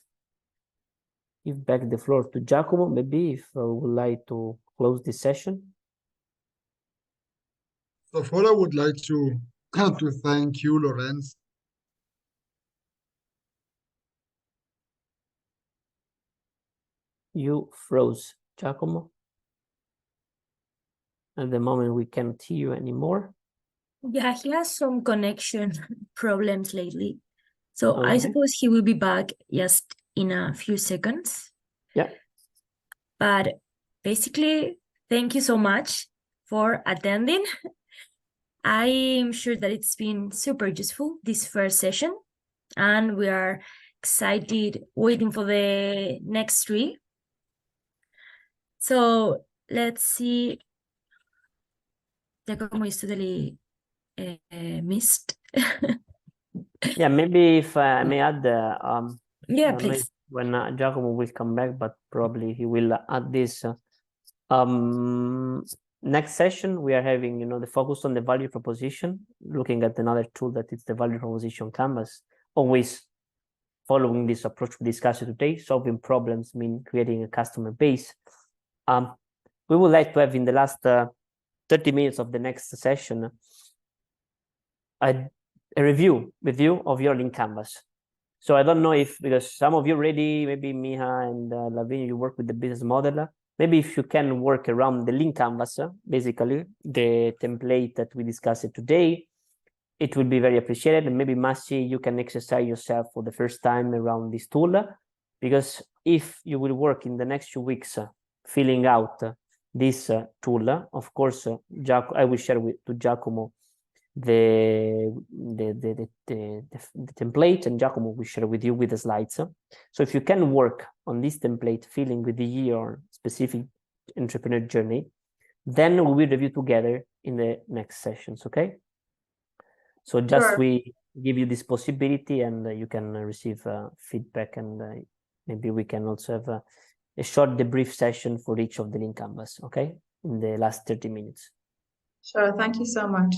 Speaker 1: give back the floor to Giacomo. Maybe if I would like to close this session.
Speaker 8: So far, I would like to thank you, Lorenz.
Speaker 1: You froze, Giacomo. At the moment, we can't hear you anymore.
Speaker 9: Yeah, he has some connection problems lately. So I suppose he will be back just in a few seconds.
Speaker 1: Yeah.
Speaker 9: But basically, thank you so much for attending. I'm sure that it's been super useful, this first session, and we are excited waiting for the next 3. So let's see. Giacomo is totally missed.
Speaker 1: Yeah, maybe if I may add,
Speaker 9: yeah, please.
Speaker 1: When Giacomo will come back, but probably he will add this. Next session, we are having, you know, the focus on the value proposition, looking at another tool that is the value proposition canvas, always following this approach we discussed today. Solving problems mean creating a customer base. We would like to have in the last 30 minutes of the next session a review with you of your link canvas. So I don't know if, because some of you already, maybe Miha and Lavinia, you work with the business model. Maybe if you can work around the link canvas, basically the template that we discussed today, it will be very appreciated. And maybe Massi, you can exercise yourself for the first time around this tool, because if you will work in the next few weeks filling out this tool, of course, I will share to Giacomo the template, and Giacomo will share with you with the slides. So if you can work on this template, filling with your specific entrepreneur journey, then we will review together in the next sessions. Okay. So just we give you this possibility, and you can receive feedback, and maybe we can also have a short debrief session for each of the link canvas. Okay, in the last 30 minutes.
Speaker 2: Sure. Thank you so much.